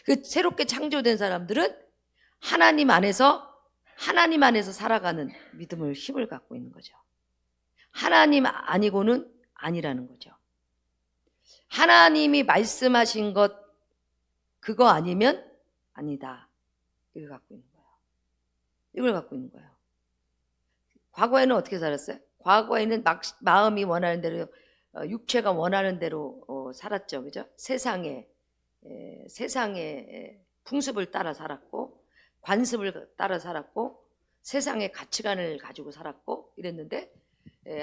그 새롭게 창조된 사람들은 하나님 안에서 살아가는 믿음을, 힘을 갖고 있는 거죠. 하나님 아니고는 아니라는 거죠. 하나님이 말씀하신 것 그거 아니면 아니다. 이걸 갖고 있는 거예요. 이걸 갖고 있는 거예요. 과거에는 어떻게 살았어요? 과거에는 마음이 원하는 대로, 육체가 원하는 대로 살았죠. 그죠? 세상의 풍습을 따라 살았고, 관습을 따라 살았고, 세상의 가치관을 가지고 살았고, 이랬는데,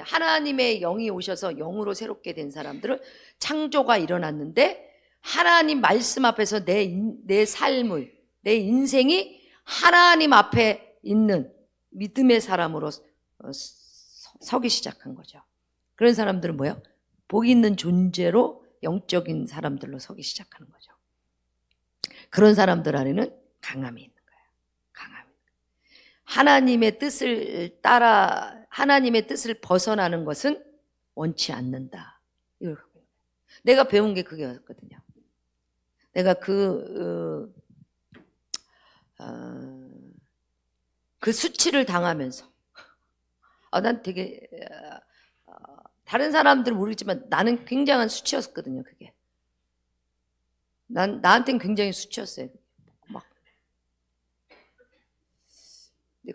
하나님의 영이 오셔서 영으로 새롭게 된 사람들은 창조가 일어났는데, 하나님 말씀 앞에서 내 삶을, 내 인생이 하나님 앞에 있는 믿음의 사람으로 서기 시작한 거죠. 그런 사람들은 뭐예요? 복 있는 존재로 영적인 사람들로 서기 시작하는 거죠. 그런 사람들 안에는 강함이 있는 거예요. 강함이. 하나님의 뜻을 벗어나는 것은 원치 않는다. 이걸 갖고 있는 거예요. 내가 배운 게 그게였거든요. 내가 그 수치를 당하면서 난 되게 다른 사람들은 모르겠지만 나는 굉장한 수치였거든요. 그게 나한테는 굉장히 수치였어요. 막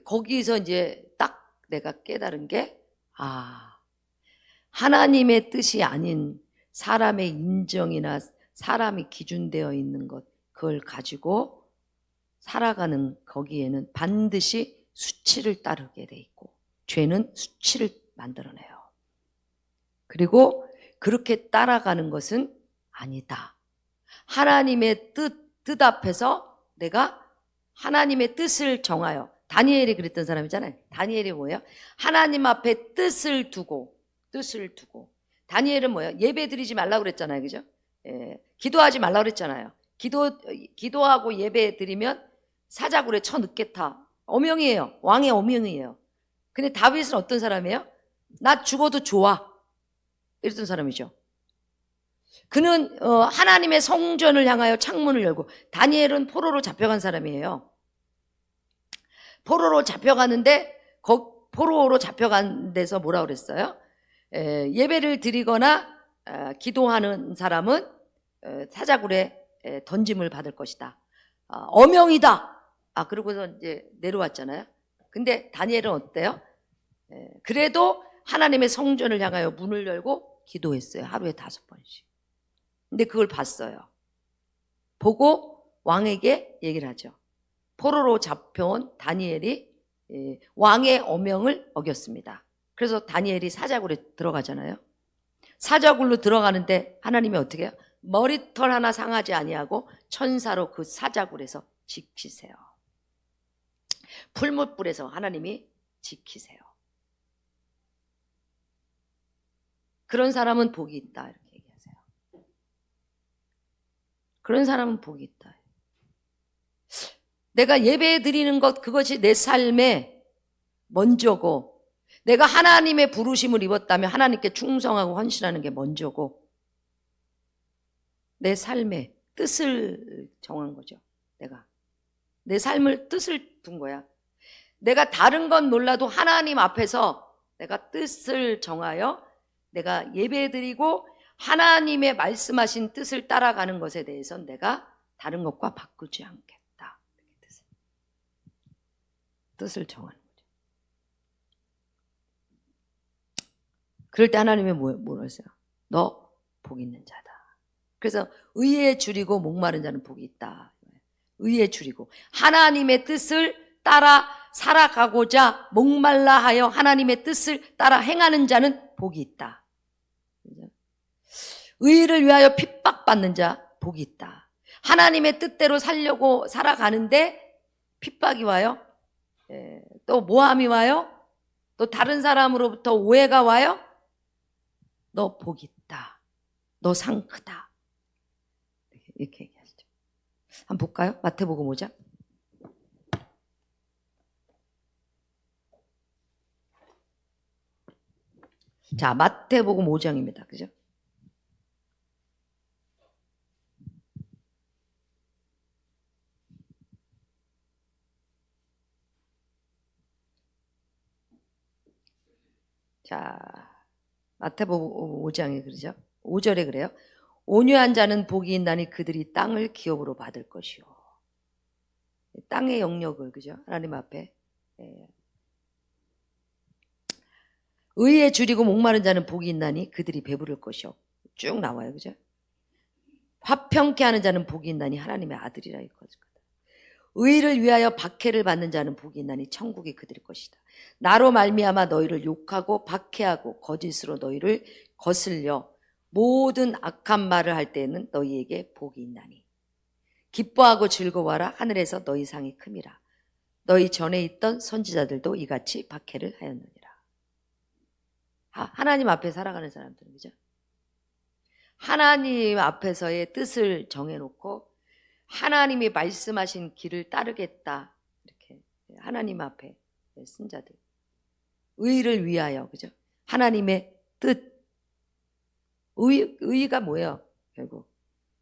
거기서 이제 딱 내가 깨달은 게 하나님의 뜻이 아닌 사람의 인정이나 사람이 기준되어 있는 것, 그걸 가지고 살아가는 거기에는 반드시 수치를 따르게 돼 있고 죄는 수치를 만들어내요. 그리고 그렇게 따라가는 것은 아니다. 하나님의 뜻 앞에서 내가 하나님의 뜻을 정하여, 다니엘이 그랬던 사람이잖아요. 다니엘이 뭐예요? 하나님 앞에 뜻을 두고 다니엘은 뭐예요? 예배 드리지 말라고 그랬잖아요. 그죠? 기도하지 말라고 그랬잖아요. 기도하고 예배 드리면 사자굴에 쳐넣겠다. 어명이에요. 왕의 어명이에요. 근데 다윗은 어떤 사람이에요? 나 죽어도 좋아. 이랬던 사람이죠. 그는 하나님의 성전을 향하여 창문을 열고, 다니엘은 포로로 잡혀간 사람이에요. 포로로 잡혀가는데 포로로 잡혀간 데서 뭐라 그랬어요? 예배를 드리거나 기도하는 사람은 사자굴에 던짐을 받을 것이다. 어명이다. 그러고서 이제 내려왔잖아요. 근데 다니엘은 어때요? 그래도 하나님의 성전을 향하여 문을 열고 기도했어요. 하루에 5번씩. 근데 그걸 봤어요. 보고 왕에게 얘기를 하죠. 포로로 잡혀온 다니엘이 왕의 어명을 어겼습니다. 그래서 다니엘이 사자굴에 들어가잖아요. 사자굴로 들어가는데 하나님이 어떻게 해요? 머리털 하나 상하지 아니하고 천사로 그 사자굴에서 지키세요. 풀무불에서 하나님이 지키세요. 그런 사람은 복이 있다, 이렇게 얘기하세요. 그런 사람은 복이 있다. 내가 예배 드리는 것, 그것이 내 삶의 먼저고, 내가 하나님의 부르심을 입었다면 하나님께 충성하고 헌신하는 게 먼저고, 내 삶의 뜻을 정한 거죠. 내가 내 삶을 뜻을 둔 거야. 내가 다른 건 몰라도 하나님 앞에서 내가 뜻을 정하여 내가 예배드리고 하나님의 말씀하신 뜻을 따라가는 것에 대해서는 내가 다른 것과 바꾸지 않겠다. 뜻을 정하는 거죠. 그럴 때 하나님이 뭐라 했어요? 너 복 있는 자다. 그래서 의에 줄이고 목마른 자는 복이 있다. 의에 줄이고 하나님의 뜻을 따라 살아가고자 목말라 하여 하나님의 뜻을 따라 행하는 자는 복이 있다. 의를 위하여 핍박받는 자 복이 있다. 하나님의 뜻대로 살려고 살아가는데 핍박이 와요. 또 모함이 와요. 또 다른 사람으로부터 오해가 와요. 너 복이 있다. 너 상 크다. 이렇게 얘기하시죠. 한번 볼까요? 마태복음 5장. 자, 마태복음 5장입니다. 그죠? 자, 마태복음 5장에 그러죠? 5절에 그래요. 온유한 자는 복이 있나니 그들이 땅을 기업으로 받을 것이요. 땅의 영역을, 그죠? 하나님 앞에. 의에 줄이고 목마른 자는 복이 있나니 그들이 배부를 것이요. 쭉 나와요. 그죠? 화평케 하는 자는 복이 있나니 하나님의 아들이라 이거죠. 의를 위하여 박해를 받는 자는 복이 있나니 천국이 그들의 것이다. 나로 말미암아 너희를 욕하고 박해하고 거짓으로 너희를 거슬려 모든 악한 말을 할 때에는 너희에게 복이 있나니 기뻐하고 즐거워하라. 하늘에서 너희 상이 큼이라. 너희 전에 있던 선지자들도 이같이 박해를 하였느니라. 하나님 앞에 살아가는 사람들은, 그죠? 하나님 앞에서의 뜻을 정해놓고 하나님이 말씀하신 길을 따르겠다. 이렇게 하나님 앞에 쓴 자들. 의를 위하여, 그죠? 하나님의 뜻. 의가 뭐예요? 결국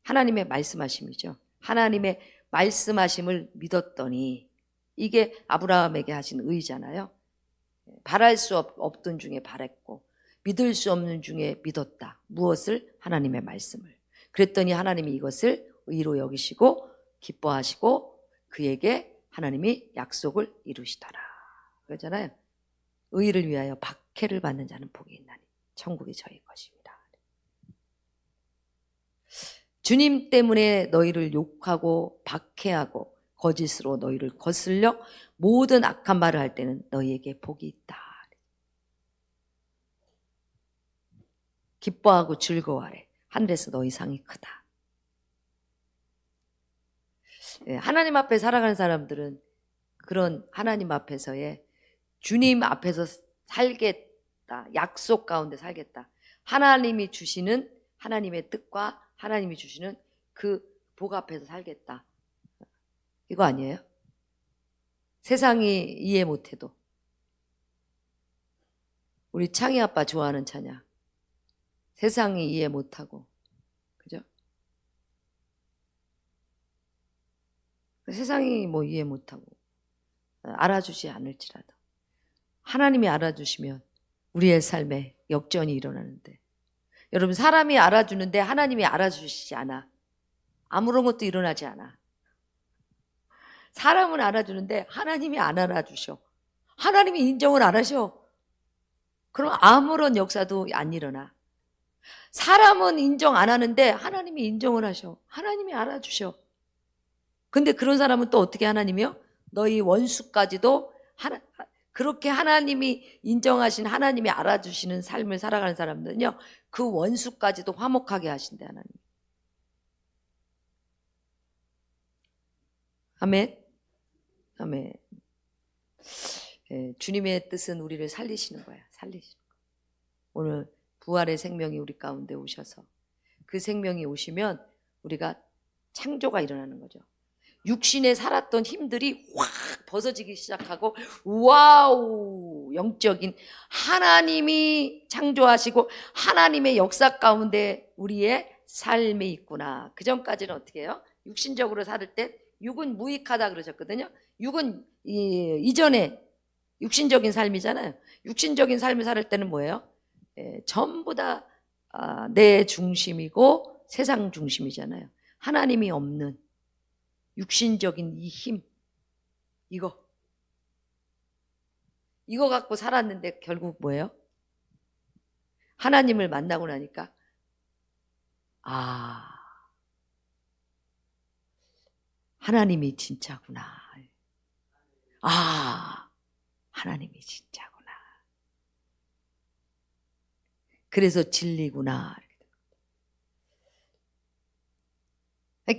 하나님의 말씀하심이죠. 하나님의 말씀하심을 믿었더니 이게 아브라함에게 하신 의잖아요. 바랄 수 없던 중에 바랬고 믿을 수 없는 중에 믿었다. 무엇을? 하나님의 말씀을. 그랬더니 하나님이 이것을 의로 여기시고 기뻐하시고 그에게 하나님이 약속을 이루시더라. 그러잖아요. 의를 위하여 박해를 받는 자는 복이 있나니 천국이 저희 것입니다. 주님 때문에 너희를 욕하고 박해하고 거짓으로 너희를 거슬려 모든 악한 말을 할 때는 너희에게 복이 있다. 기뻐하고 즐거워하래. 하늘에서 너희 상이 크다. 하나님 앞에 살아가는 사람들은 그런 하나님 앞에서의 주님 앞에서 살겠다. 약속 가운데 살겠다. 하나님이 주시는 하나님의 뜻과 하나님이 주시는 그 복 앞에서 살겠다. 이거 아니에요? 세상이 이해 못해도. 우리 창희 아빠 좋아하는 찬양. 세상이 이해 못하고 세상이 뭐 이해 못하고 알아주지 않을지라도 하나님이 알아주시면 우리의 삶에 역전이 일어나는데, 여러분, 사람이 알아주는데 하나님이 알아주시지 않아. 아무런 것도 일어나지 않아. 사람은 알아주는데 하나님이 안 알아주셔. 하나님이 인정을 안 하셔. 그럼 아무런 역사도 안 일어나. 사람은 인정 안 하는데 하나님이 인정을 하셔. 하나님이 알아주셔. 근데 그런 사람은 또 어떻게 하나님이요? 너희 원수까지도 그렇게 하나님이 인정하신, 하나님이 알아주시는 삶을 살아가는 사람들은요, 그 원수까지도 화목하게 하신대, 하나님. 아멘. 아멘. 주님의 뜻은 우리를 살리시는 거야. 살리시는 거야. 오늘 부활의 생명이 우리 가운데 오셔서 그 생명이 오시면 우리가 창조가 일어나는 거죠. 육신에 살았던 힘들이 확 벗어지기 시작하고, 와우, 영적인 하나님이 창조하시고 하나님의 역사 가운데 우리의 삶이 있구나. 그 전까지는 어떻게 해요? 육신적으로 살 때 육은 무익하다 그러셨거든요. 육은 이전에 육신적인 삶이잖아요. 육신적인 삶을 살 때는 뭐예요? 전부 다 내 중심이고 세상 중심이잖아요. 하나님이 없는 육신적인 이 힘, 이거 갖고 살았는데 결국 뭐예요? 하나님을 만나고 나니까 하나님이 진짜구나. 하나님이 진짜구나. 그래서 진리구나.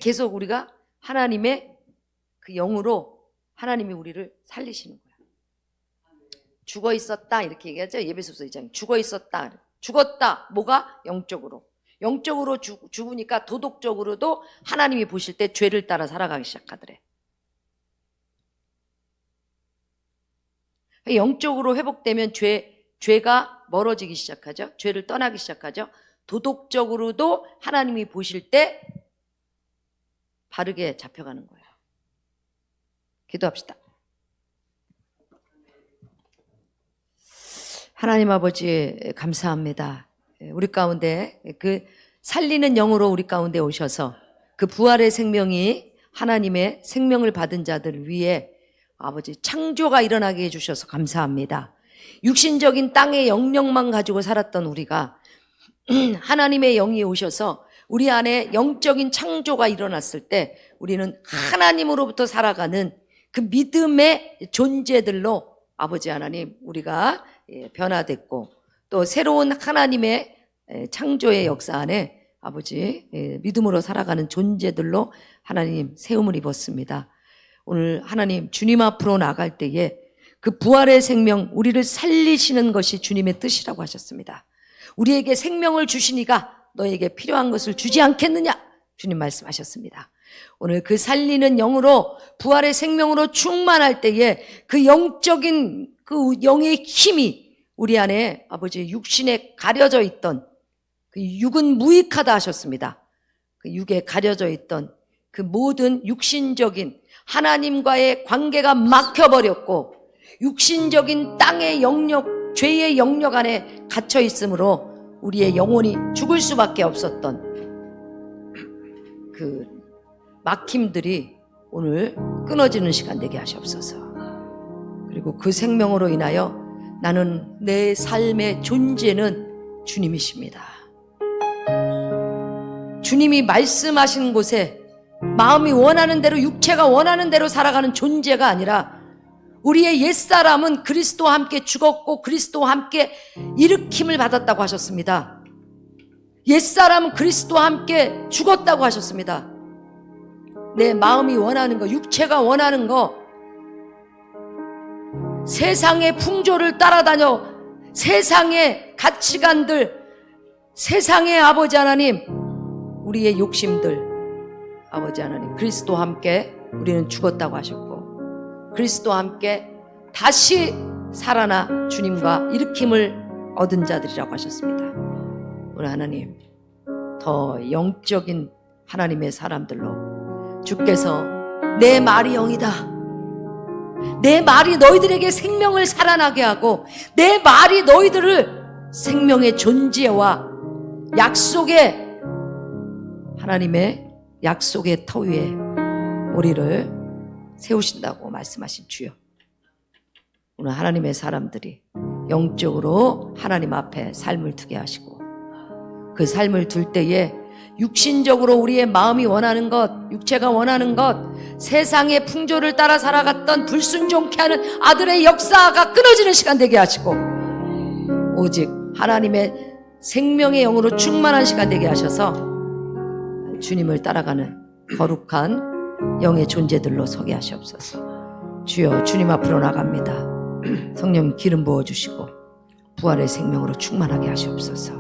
계속 우리가 하나님의 그 영으로 하나님이 우리를 살리시는 거야. 죽어 있었다 이렇게 얘기하죠. 예배소서 2장. 죽어 있었다. 죽었다. 뭐가? 영적으로. 영적으로 죽으니까 도덕적으로도 하나님이 보실 때 죄를 따라 살아가기 시작하더래. 영적으로 회복되면 죄가 멀어지기 시작하죠. 죄를 떠나기 시작하죠. 도덕적으로도 하나님이 보실 때 바르게 잡혀가는 거예요. 기도합시다. 하나님 아버지, 감사합니다. 우리 가운데 그 살리는 영으로 우리 가운데 오셔서 그 부활의 생명이 하나님의 생명을 받은 자들 위에 아버지 창조가 일어나게 해주셔서 감사합니다. 육신적인 땅의 영역만 가지고 살았던 우리가 하나님의 영이 오셔서 우리 안에 영적인 창조가 일어났을 때 우리는 하나님으로부터 살아가는 그 믿음의 존재들로 아버지 하나님 우리가 변화됐고, 또 새로운 하나님의 창조의 역사 안에 아버지 믿음으로 살아가는 존재들로 하나님 세움을 입었습니다. 오늘 하나님 주님 앞으로 나갈 때에 그 부활의 생명 우리를 살리시는 것이 주님의 뜻이라고 하셨습니다. 우리에게 생명을 주시니가 너에게 필요한 것을 주지 않겠느냐 주님 말씀하셨습니다. 오늘 그 살리는 영으로 부활의 생명으로 충만할 때에 그 영적인 그 영의 힘이 우리 안에 아버지 육신에 가려져 있던 그 육은 무익하다 하셨습니다. 그 육에 가려져 있던 그 모든 육신적인 하나님과의 관계가 막혀버렸고 육신적인 땅의 영역, 죄의 영역 안에 갇혀 있으므로 우리의 영혼이 죽을 수밖에 없었던 그 막힘들이 오늘 끊어지는 시간 되게 하시옵소서. 그리고 그 생명으로 인하여 나는 내 삶의 존재는 주님이십니다. 주님이 말씀하신 곳에 마음이 원하는 대로, 육체가 원하는 대로 살아가는 존재가 아니라 우리의 옛사람은 그리스도와 함께 죽었고 그리스도와 함께 일으킴을 받았다고 하셨습니다. 옛사람은 그리스도와 함께 죽었다고 하셨습니다. 내 마음이 원하는 거, 육체가 원하는 거, 세상의 풍조를 따라다녀, 세상의 가치관들, 세상의 아버지 하나님, 우리의 욕심들, 아버지 하나님, 그리스도와 함께 우리는 죽었다고 하셨고 그리스도와 함께 다시 살아나 주님과 일으킴을 얻은 자들이라고 하셨습니다. 오늘 하나님, 더 영적인 하나님의 사람들로 주께서 내 말이 영이다. 내 말이 너희들에게 생명을 살아나게 하고 내 말이 너희들을 생명의 존재와 약속의 하나님의 약속의 터 위에 우리를 세우신다고 말씀하신 주여, 오늘 하나님의 사람들이 영적으로 하나님 앞에 삶을 두게 하시고 그 삶을 둘 때에 육신적으로 우리의 마음이 원하는 것, 육체가 원하는 것, 세상의 풍조를 따라 살아갔던 불순종케 하는 아들의 역사가 끊어지는 시간 되게 하시고 오직 하나님의 생명의 영으로 충만한 시간 되게 하셔서 주님을 따라가는 거룩한 영의 존재들로 서게 하시옵소서. 주여, 주님 앞으로 나갑니다. 성령 기름 부어주시고 부활의 생명으로 충만하게 하시옵소서.